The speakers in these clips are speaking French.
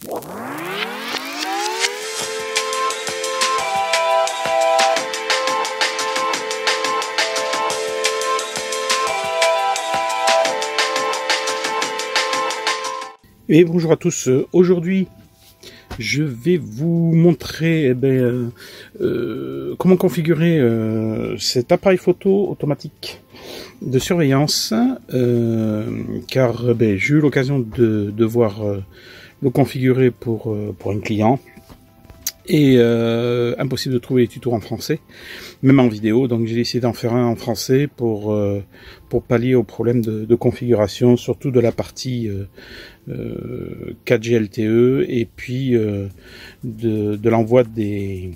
Et bonjour à tous, aujourd'hui je vais vous montrer comment configurer cet appareil photo automatique de surveillance, car j'ai eu l'occasion de devoir le configurer pour un client. Et impossible de trouver les tutos en français, même en vidéo, donc j'ai décidé d'en faire un en français pour pallier au problème de configuration, surtout de la partie 4G LTE, et puis de l'envoi des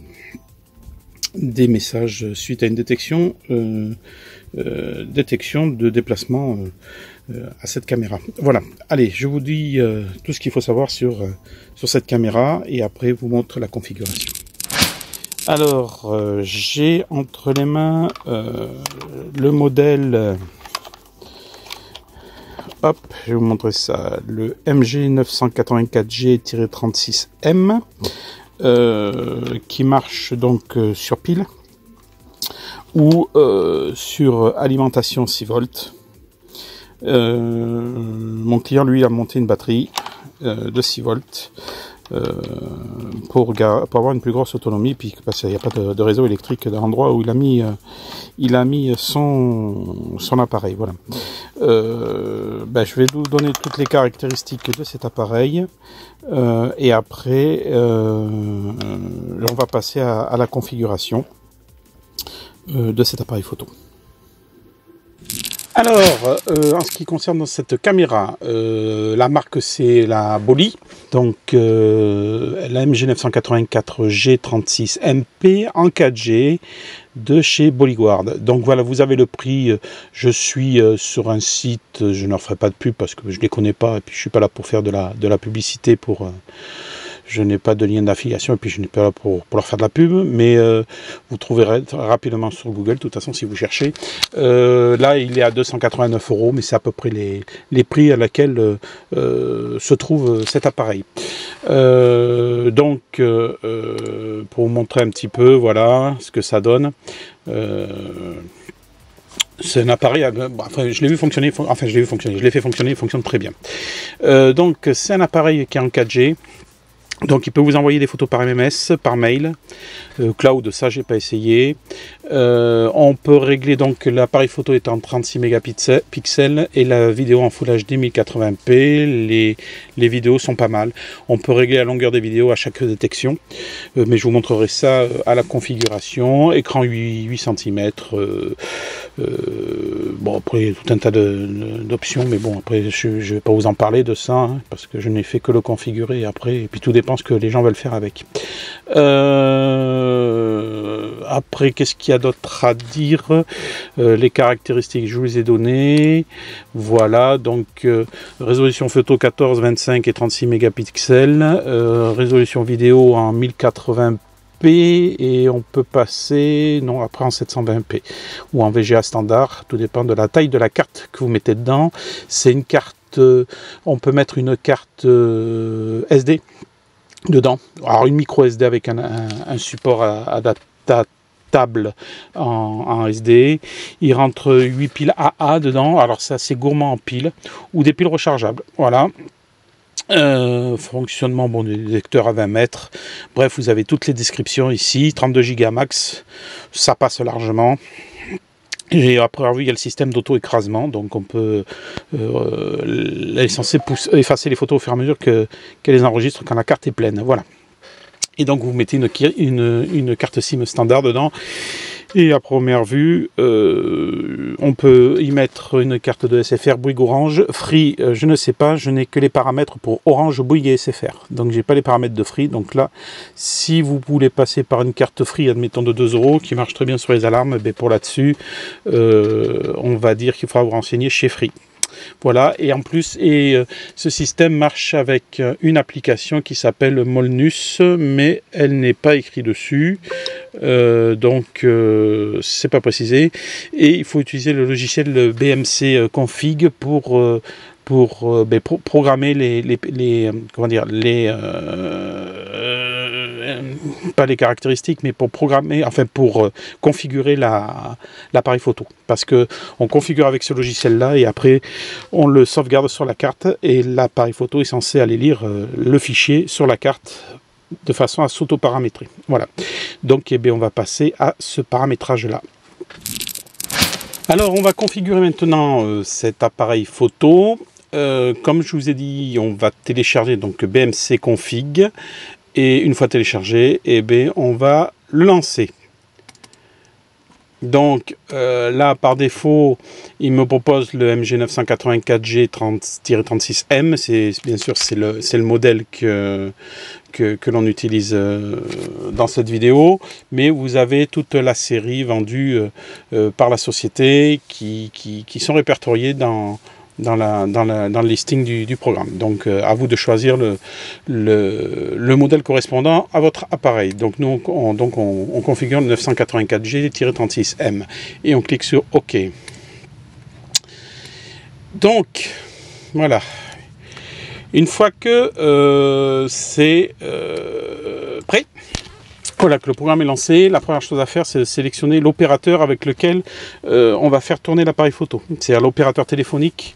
messages suite à une détection de déplacement à cette caméra. Voilà, allez, je vous dis tout ce qu'il faut savoir sur cette caméra et après vous montre la configuration. Alors, j'ai entre les mains le modèle, hop, je vais vous montrer ça, le MG984G-36M, qui marche donc sur pile ou sur alimentation 6 volts. Mon client lui a monté une batterie de 6 volts pour avoir une plus grosse autonomie, puis parce qu'il n'y a pas de réseau électrique dans l'endroit où il a mis son appareil. Voilà. Je vais vous donner toutes les caractéristiques de cet appareil et après on va passer à la configuration de cet appareil photo. Alors, en ce qui concerne cette caméra, la marque c'est la Bolly, donc la MG984G36MP en 4G de chez Bolliguard. Donc voilà, vous avez le prix. Je suis sur un site, je ne leur ferai pas de pub parce que je ne les connais pas et puis je suis pas là pour faire de la publicité pour... je n'ai pas de lien d'affiliation et puis je n'ai pas là pour leur faire de la pub, mais vous trouverez rapidement sur Google, de toute façon si vous cherchez. Là il est à 289 €, mais c'est à peu près les prix à laquelle se trouve cet appareil. Pour vous montrer un petit peu, voilà ce que ça donne. C'est un appareil, je l'ai vu fonctionner, je l'ai fait fonctionner, il fonctionne très bien. Donc c'est un appareil qui est en 4G. Donc il peut vous envoyer des photos par MMS, par mail, cloud, ça j'ai pas essayé. On peut régler, donc l'appareil photo est en 36 mégapixels et la vidéo en Full HD 1080p. Les vidéos sont pas mal. On peut régler la longueur des vidéos à chaque détection, mais je vous montrerai ça à la configuration. Écran 8 cm. Bon, après il y a tout un tas d'options, mais bon, après je vais pas vous en parler de ça, hein, parce que je n'ai fait que le configurer après, et puis tout dépend ce que les gens veulent faire avec. Après, qu'est-ce qu'il y a d'autre à dire? Les caractéristiques, je vous les ai données. Voilà, donc résolution photo 14, 25 et 36 mégapixels. Résolution vidéo en 1080p. Et on peut passer, non, après en 720p ou en VGA standard, tout dépend de la taille de la carte que vous mettez dedans. C'est une carte, on peut mettre une carte SD dedans, alors une micro SD avec un support adaptable en SD. Il rentre 8 piles AA dedans, alors c'est assez gourmand en piles, ou des piles rechargeables, voilà. Fonctionnement, bon, des lecteurs à 20 mètres, bref, vous avez toutes les descriptions ici. 32 Go max, ça passe largement. Et après avoir vu, il y a le système d'auto-écrasement, donc on peut elle est censée effacer les photos au fur et à mesure qu'elle les enregistre quand la carte est pleine, voilà. Et donc vous mettez une carte SIM standard dedans. Et à première vue, on peut y mettre une carte de SFR Bouygues Orange. Free, je ne sais pas, je n'ai que les paramètres pour Orange, Bouygues et SFR. Donc j'ai pas les paramètres de Free. Donc là, si vous voulez passer par une carte Free, admettons de 2 €, qui marche très bien sur les alarmes, ben pour là-dessus, on va dire qu'il faudra vous renseigner chez Free. Voilà, et en plus, ce système marche avec une application qui s'appelle Molnus, mais elle n'est pas écrite dessus, donc c'est pas précisé. Et il faut utiliser le logiciel BMC config pour programmer comment dire, pas les caractéristiques, mais pour programmer, enfin pour configurer l'appareil photo. Parce que on configure avec ce logiciel-là et après on le sauvegarde sur la carte et l'appareil photo est censé aller lire le fichier sur la carte de façon à s'auto-paramétrer. Voilà. Donc on va passer à ce paramétrage-là. Alors on va configurer maintenant cet appareil photo. Comme je vous ai dit, on va télécharger donc BMC config et une fois téléchargé, on va le lancer. Donc là par défaut il me propose le MG984G30-36M, bien sûr c'est le modèle que l'on utilise dans cette vidéo, mais vous avez toute la série vendue par la société qui sont répertoriées dans le listing du programme. Donc à vous de choisir le modèle correspondant à votre appareil. Donc nous on configure le 984G-36M et on clique sur OK. Donc voilà. Une fois que c'est prêt, voilà, que le programme est lancé, la première chose à faire, c'est de sélectionner l'opérateur avec lequel on va faire tourner l'appareil photo. C'est-à-dire l'opérateur téléphonique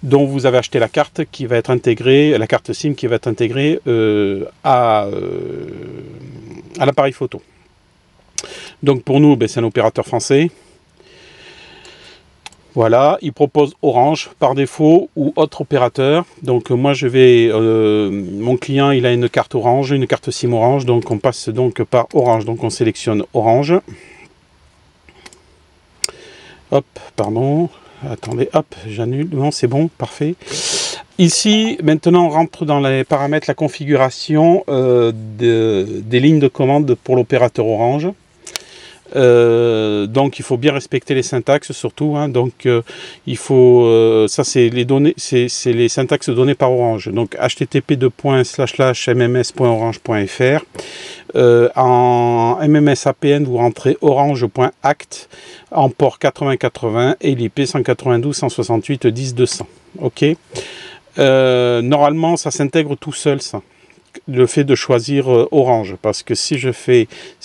dont vous avez acheté la carte qui va être intégrée, la carte SIM qui va être intégrée à l'appareil photo. Donc pour nous, c'est un opérateur français. Voilà, il propose Orange par défaut ou autre opérateur. Donc moi je vais, mon client il a une carte Orange, une carte SIM Orange, donc on passe donc par Orange. Donc on sélectionne Orange. Hop, pardon, attendez, hop, j'annule. Non, c'est bon, parfait. Ici, maintenant on rentre dans les paramètres, la configuration des lignes de commande pour l'opérateur Orange. Donc il faut bien respecter les syntaxes surtout, hein. Donc il faut ça c'est les données, c'est les syntaxes données par Orange, donc http://mms.orange.fr. En MMS APN vous rentrez orange.act en port 8080 et l'IP 192.168.10.200. ok, normalement ça s'intègre tout seul, ça, le fait de choisir Orange, parce que si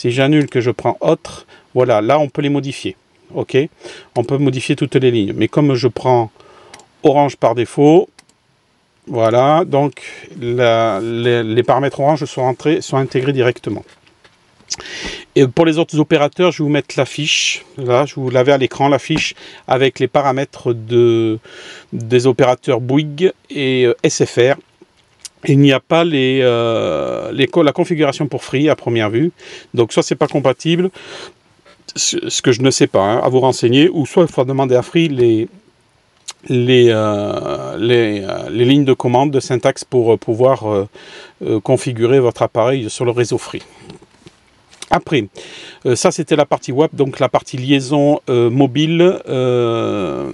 j'annule, que je prends autre, voilà, là on peut les modifier. Ok, on peut modifier toutes les lignes, mais comme je prends Orange par défaut, voilà, donc les paramètres Orange sont intégrés directement. Et pour les autres opérateurs, je vais vous mettre la fiche. Là, je vous l'avais à l'écran, la fiche avec les paramètres des opérateurs Bouygues et SFR. Il n'y a pas la configuration pour Free à première vue. Donc soit c'est pas compatible, ce que je ne sais pas, hein, à vous renseigner, ou soit il faut demander à Free les lignes de commande de syntaxe pour pouvoir configurer votre appareil sur le réseau Free. Après, ça c'était la partie web, donc la partie liaison mobile de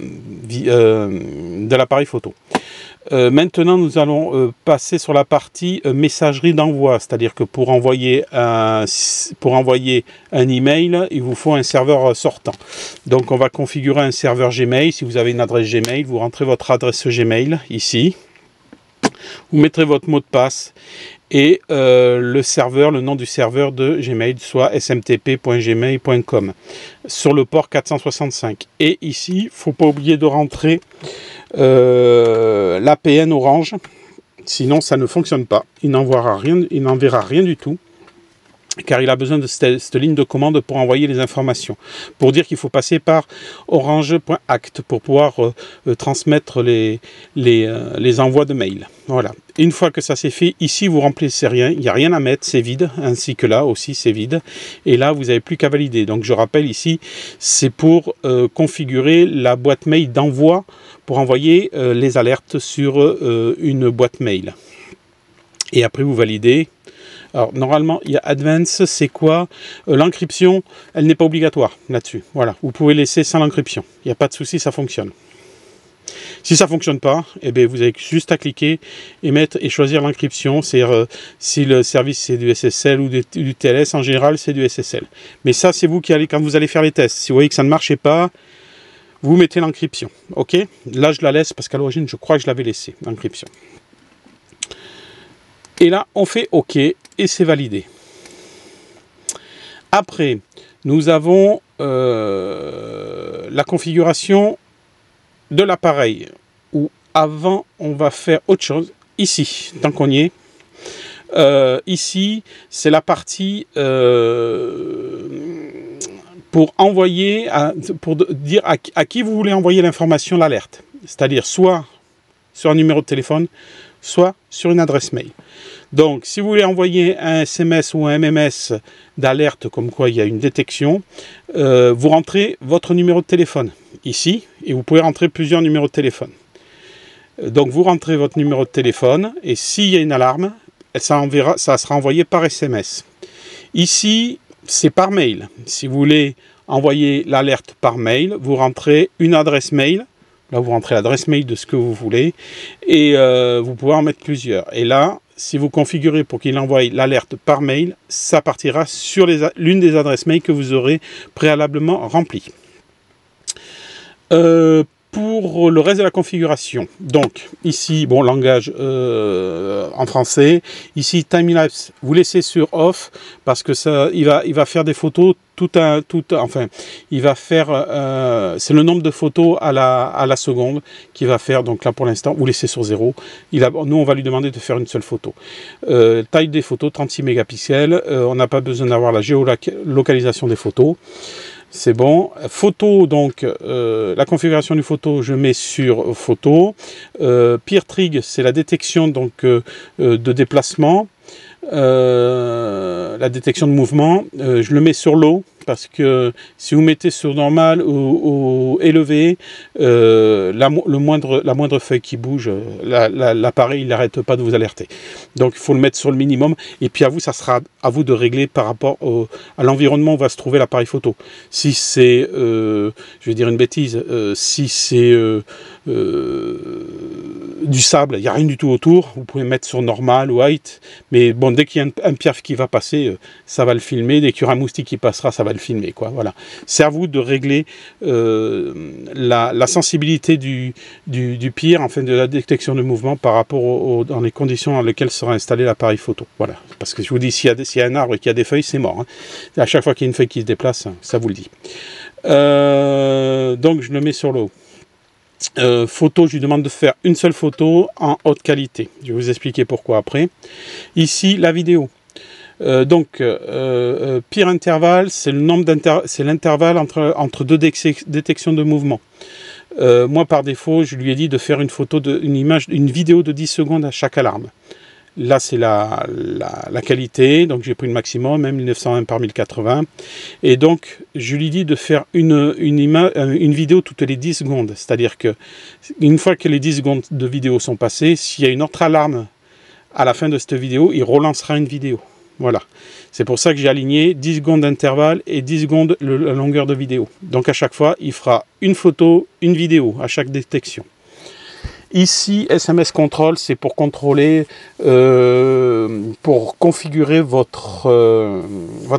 l'appareil photo. Maintenant nous allons passer sur la partie messagerie d'envoi, c'est-à-dire que pour envoyer un email, il vous faut un serveur sortant. Donc on va configurer un serveur Gmail. Si vous avez une adresse Gmail, vous rentrez votre adresse Gmail ici, vous mettrez votre mot de passe et le nom du serveur de Gmail, soit smtp.gmail.com sur le port 465. Et ici, il ne faut pas oublier de rentrer l'APN Orange, sinon ça ne fonctionne pas. Il n'enverra rien du tout, car il a besoin de cette ligne de commande pour envoyer les informations, pour dire qu'il faut passer par orange.act pour pouvoir transmettre les envois de mail. Voilà. Une fois que ça c'est fait, ici vous remplissez rien, il n'y a rien à mettre, c'est vide, ainsi que là aussi c'est vide, et là vous n'avez plus qu'à valider. Donc je rappelle ici, c'est pour configurer la boîte mail d'envoi, pour envoyer les alertes sur une boîte mail. Et après vous validez. Alors normalement il y a Advance, c'est quoi? L'encryption, elle n'est pas obligatoire là-dessus. Voilà, vous pouvez laisser sans l'encryption, il n'y a pas de souci, ça fonctionne. Si ça ne fonctionne pas, eh bien, vous avez juste à cliquer et choisir l'encryption. C'est-à-dire si le service c'est du SSL ou du TLS, en général c'est du SSL. Mais ça c'est vous qui allez, quand vous allez faire les tests, si vous voyez que ça ne marchait pas, vous mettez l'encryption. Ok, là je la laisse parce qu'à l'origine je crois que je l'avais laissé, l'encryption. Et là on fait OK et c'est validé. Après, nous avons la configuration de l'appareil, où avant on va faire autre chose. Ici, tant qu'on y est, ici c'est la partie pour envoyer, pour dire à qui vous voulez envoyer l'information, l'alerte. C'est-à-dire soit sur un numéro de téléphone, soit sur une adresse mail. Donc, si vous voulez envoyer un SMS ou un MMS d'alerte comme quoi il y a une détection, vous rentrez votre numéro de téléphone ici, et vous pouvez rentrer plusieurs numéros de téléphone. Donc, vous rentrez votre numéro de téléphone, et s'il y a une alarme, ça sera envoyé par SMS. Ici, c'est par mail. Si vous voulez envoyer l'alerte par mail, vous rentrez une adresse mail. Là, vous rentrez l'adresse mail de ce que vous voulez, et vous pouvez en mettre plusieurs. Et là, si vous configurez pour qu'il envoie l'alerte par mail, ça partira sur l'une des adresses mail que vous aurez préalablement remplies. Pour le reste de la configuration, donc ici, bon, langage en français, ici timelapse, vous laissez sur off parce que ça, il va faire des photos enfin, il va faire, c'est le nombre de photos à la seconde qu'il va faire. Donc là pour l'instant, vous laissez sur 0. Nous on va lui demander de faire une seule photo. Taille des photos 36 mégapixels. On n'a pas besoin d'avoir la géolocalisation des photos. C'est bon. Photo, donc la configuration du photo, je mets sur photo. Peer trig, c'est la détection donc de déplacement. La détection de mouvement, je le mets sur low parce que si vous mettez sur normal ou élevé, la moindre feuille qui bouge, l'appareil il n'arrête pas de vous alerter. Donc il faut le mettre sur le minimum, et puis à vous, ça sera à vous de régler par rapport à l'environnement où va se trouver l'appareil photo. Si c'est, je vais dire une bêtise, si c'est du sable, il n'y a rien du tout autour, vous pouvez mettre sur normal ou white, mais bon, dès qu'il y a un pierre qui va passer, ça va le filmer, dès qu'il y aura un moustique qui passera, ça va le filmer, quoi. Voilà. C'est à vous de régler la sensibilité du peer, enfin de la détection de mouvement par rapport dans les conditions dans lesquelles sera installé l'appareil photo. Voilà. Parce que je vous dis, s'il y a un arbre et qu'il y a des feuilles, c'est mort. Hein. À chaque fois qu'il y a une feuille qui se déplace, ça vous le dit. Donc je le mets sur le haut. Photo, je lui demande de faire une seule photo en haute qualité. Je vais vous expliquer pourquoi après. Ici, la vidéo. Peer intervalle, c'est l'intervalle entre deux détections de mouvement. Moi, par défaut, je lui ai dit de faire une vidéo de 10 secondes à chaque alarme. Là, c'est la qualité, donc j'ai pris le maximum, même 1920 par 1080. Et donc, je lui dis de faire une vidéo toutes les 10 secondes. C'est-à-dire que une fois que les 10 secondes de vidéo sont passées, s'il y a une autre alarme à la fin de cette vidéo, il relancera une vidéo. Voilà. C'est pour ça que j'ai aligné 10 secondes d'intervalle et 10 secondes la longueur de vidéo. Donc, à chaque fois, il fera une photo, une vidéo à chaque détection. Ici, SMS Control, c'est pour contrôler, pour configurer votre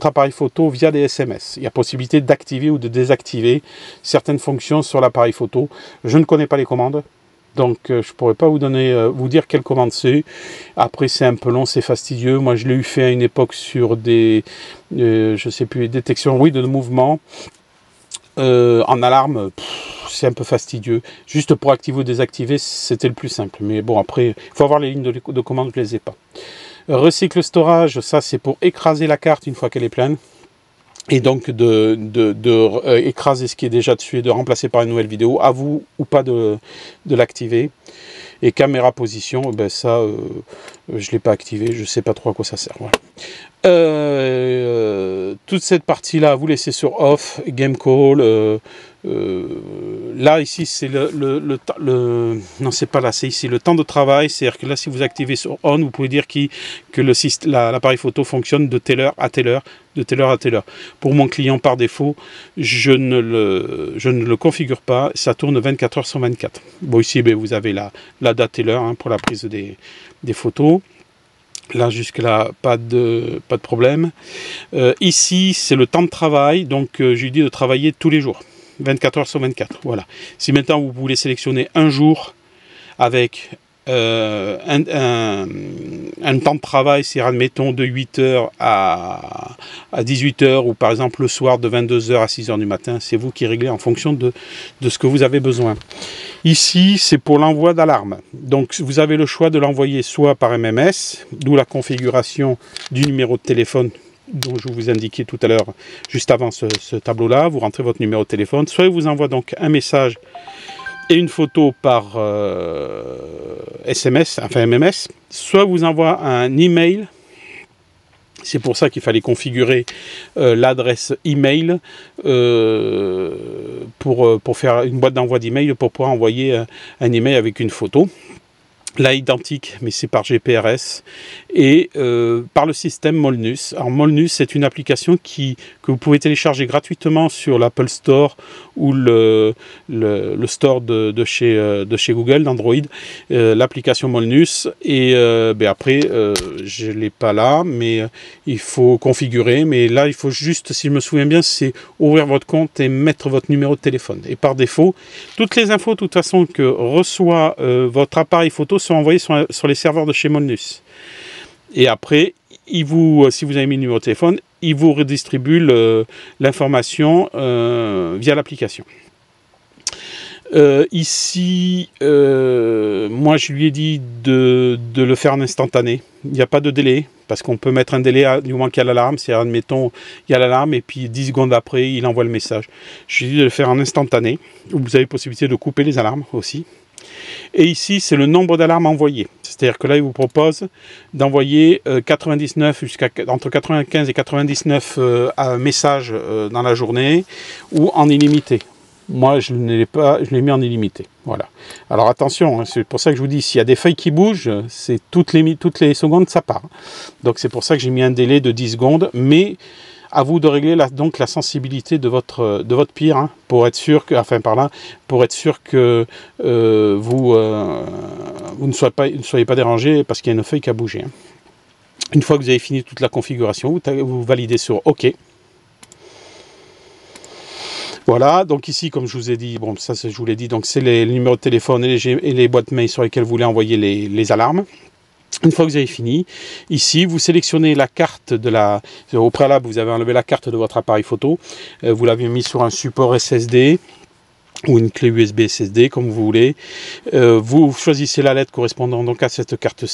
appareil photo via des SMS. Il y a possibilité d'activer ou de désactiver certaines fonctions sur l'appareil photo. Je ne connais pas les commandes, donc je ne pourrais pas vous dire quelle commande c'est. Après, c'est un peu long, c'est fastidieux. Moi, je l'ai eu fait à une époque sur des, je sais plus, détections, oui, de mouvement. En alarme, c'est un peu fastidieux. Juste pour activer ou désactiver, c'était le plus simple. Mais bon, après, il faut avoir les lignes de commande, je ne les ai pas. Recycle storage, ça c'est pour écraser la carte une fois qu'elle est pleine. Et donc écraser ce qui est déjà dessus et de remplacer par une nouvelle vidéo. À vous ou pas de l'activer. Et caméra position, ben ça, je ne l'ai pas activé, je ne sais pas trop à quoi ça sert. Voilà. Toute cette partie-là, vous laissez sur off, game call. Là, ici, c'est non, c'est pas là, c'est ici le temps de travail. C'est-à-dire que là, si vous activez sur on, vous pouvez dire que l'appareil photo fonctionne de telle heure à telle heure, de telle heure à telle heure. Pour mon client, par défaut, je ne le configure pas. Ça tourne 24 heures sur 24. Bon, ici, ben, vous avez la date et l'heure pour la prise des photos. Là, jusque-là, pas de problème. Ici, c'est le temps de travail. Donc, je lui dis de travailler tous les jours. 24 heures sur 24. Voilà. Si maintenant vous voulez sélectionner un jour avec un temps de travail, c'est admettons de 8h à 18h, ou par exemple le soir de 22h à 6h du matin, c'est vous qui réglez en fonction de ce que vous avez besoin. Ici, c'est pour l'envoi d'alarme. Donc vous avez le choix de l'envoyer soit par MMS, d'où la configuration du numéro de téléphone dont je vous indiquais tout à l'heure, juste avant ce tableau-là. Vous rentrez votre numéro de téléphone, soit il vous envoie donc un message et une photo par SMS, enfin MMS, soit vous envoie un email. C'est pour ça qu'il fallait configurer l'adresse email pour faire une boîte d'envoi d'email pour pouvoir envoyer un email avec une photo. Là, identique, mais c'est par GPRS et par le système Molnus. Alors, Molnus, c'est une application que vous pouvez télécharger gratuitement sur l'Apple Store ou le store de chez Google, d'Android, l'application Molnus. Et après, je ne l'ai pas là, mais il faut configurer. Mais là, il faut juste, si je me souviens bien, c'est ouvrir votre compte et mettre votre numéro de téléphone. Et par défaut, toutes les infos, de toute façon, que reçoit votre appareil photo sont envoyés sur les serveurs de chez Molnus. Et après, si vous avez mis le numéro de téléphone, il vous redistribue l'information via l'application. Ici, moi je lui ai dit de le faire en instantané. Il n'y a pas de délai, parce qu'on peut mettre un délai du moment qu'il y a l'alarme. C'est admettons, il y a l'alarme et puis 10 secondes après, il envoie le message. Je lui ai dit de le faire en instantané. Vous avez possibilité de couper les alarmes aussi. Et ici, c'est le nombre d'alarmes envoyées. C'est-à-dire que là, il vous propose d'envoyer 99 entre 95 et 99 messages dans la journée ou en illimité. Moi, je ne l'ai pas, je l'ai mis en illimité. Voilà. Alors attention, hein, c'est pour ça que je vous dis, s'il y a des feuilles qui bougent, c'est toutes les secondes, ça part. Donc c'est pour ça que j'ai mis un délai de 10 secondes, mais à vous de régler donc la sensibilité de votre pire, hein, pour être sûr que, vous ne soyez pas dérangé parce qu'il y a une feuille qui a bougé. Hein. Une fois que vous avez fini toute la configuration, vous validez sur OK. Voilà, donc ici, comme je vous ai dit, bon, ça je vous l'ai dit, donc c'est les numéros de téléphone et les boîtes mail sur lesquelles vous voulez envoyer les alarmes. Une fois que vous avez fini, ici, vous sélectionnez la carte au préalable, vous avez enlevé la carte de votre appareil photo, vous l'avez mis sur un support SSD ou une clé USB SSD, comme vous voulez. Vous choisissez la lettre correspondant donc à cette carte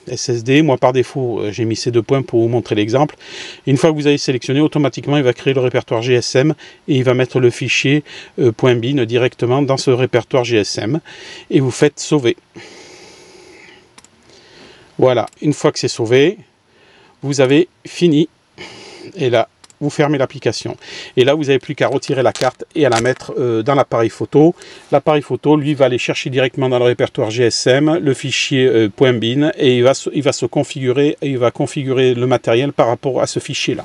SSD. Moi, par défaut, j'ai mis ces 2 points pour vous montrer l'exemple. Une fois que vous avez sélectionné, automatiquement, il va créer le répertoire GSM et il va mettre le fichier .bin directement dans ce répertoire GSM. Et vous faites sauver. Voilà, une fois que c'est sauvé, vous avez fini. Et là, vous fermez l'application. Et là, vous n'avez plus qu'à retirer la carte et à la mettre dans l'appareil photo. L'appareil photo, lui, va aller chercher directement dans le répertoire GSM le fichier .bin et il va se configurer et il va configurer le matériel par rapport à ce fichier-là.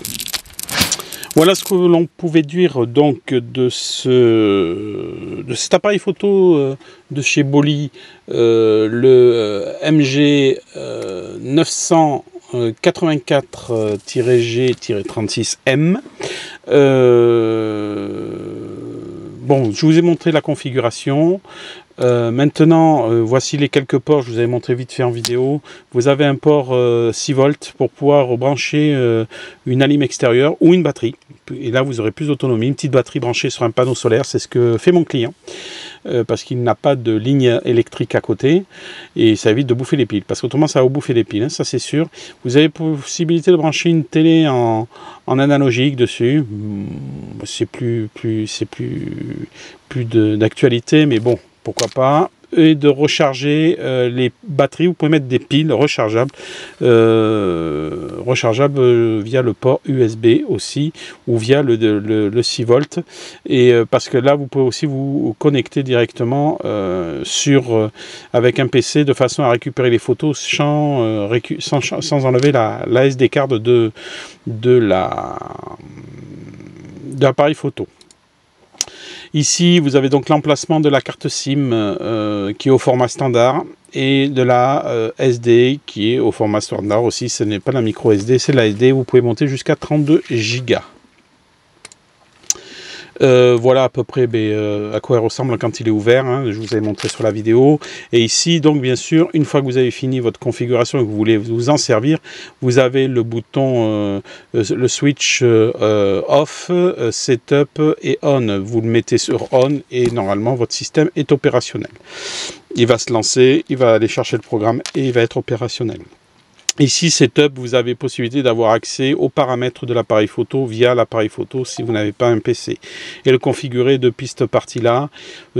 Voilà ce que l'on pouvait dire donc de cet appareil photo de chez Bolley, le MG 984-G-36M. Bon, je vous ai montré la configuration. Maintenant, voici les quelques ports, je vous avais montré vite fait en vidéo. Vous avez un port 6 volts pour pouvoir brancher une alim extérieure ou une batterie. Et là, vous aurez plus d'autonomie. Une petite batterie branchée sur un panneau solaire, c'est ce que fait mon client. Parce qu'il n'a pas de ligne électrique à côté. Et ça évite de bouffer les piles. Parce qu'autrement, ça va vous bouffer les piles, hein, ça c'est sûr. Vous avez possibilité de brancher une télé en analogique dessus. C'est plus d'actualité, mais bon. Pourquoi pas, et de recharger les batteries. Vous pouvez mettre des piles rechargeables via le port USB aussi, ou via le 6 volts. Et parce que là, vous pouvez aussi vous connecter directement avec un PC de façon à récupérer les photos sans enlever la SD card de l'appareil photo. Ici, vous avez donc l'emplacement de la carte SIM qui est au format standard et de la SD qui est au format standard aussi. Ce n'est pas la micro SD, c'est la SD. Vous pouvez monter jusqu'à 32 Go. Voilà à peu près à quoi il ressemble quand il est ouvert, hein, je vous avais montré sur la vidéo. Et ici, donc bien sûr, une fois que vous avez fini votre configuration et que vous voulez vous en servir, vous avez le bouton, le switch off, setup et on. Vous le mettez sur on et normalement votre système est opérationnel. Il va se lancer, il va aller chercher le programme et il va être opérationnel. Ici, Setup, vous avez possibilité d'avoir accès aux paramètres de l'appareil photo via l'appareil photo si vous n'avez pas un PC. Et le configurer depuis cette partie-là,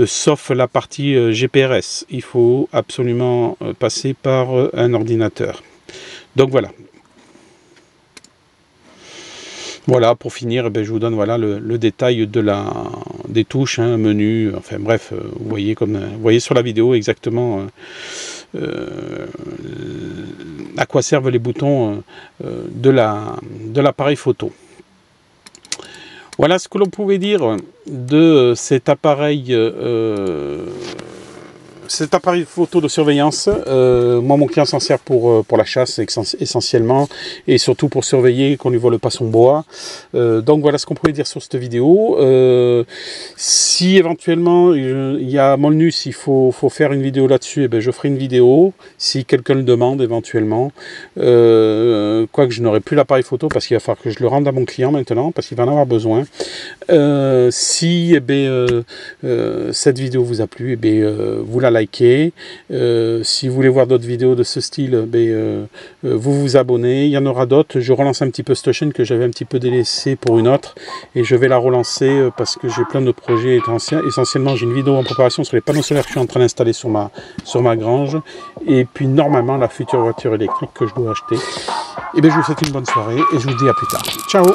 sauf la partie GPRS. Il faut absolument passer par un ordinateur. Donc voilà. Voilà, pour finir, je vous donne voilà, le détail des touches, hein, menu, enfin bref, vous voyez sur la vidéo exactement à quoi servent les boutons de l'appareil photo. Voilà ce que l'on pouvait dire de cet appareil photo de surveillance. Moi, mon client s'en sert pour la chasse essentiellement, et surtout pour surveiller qu'on lui vole pas son bois. Donc voilà ce qu'on pouvait dire sur cette vidéo. Si éventuellement il y a Molnus, il faut faire une vidéo là-dessus, je ferai une vidéo si quelqu'un le demande éventuellement. Quoique je n'aurai plus l'appareil photo parce qu'il va falloir que je le rende à mon client maintenant parce qu'il va en avoir besoin. Si cette vidéo vous a plu, vous la likez. Si vous voulez voir d'autres vidéos de ce style, vous vous abonnez. Il y en aura d'autres. Je relance un petit peu cette chaîne que j'avais un petit peu délaissée pour une autre et je vais la relancer parce que j'ai plein de projets. Essentiellement, j'ai une vidéo en préparation sur les panneaux solaires que je suis en train d'installer sur ma grange, et puis normalement la future voiture électrique que je dois acheter. Et je vous souhaite une bonne soirée et je vous dis à plus tard. Ciao!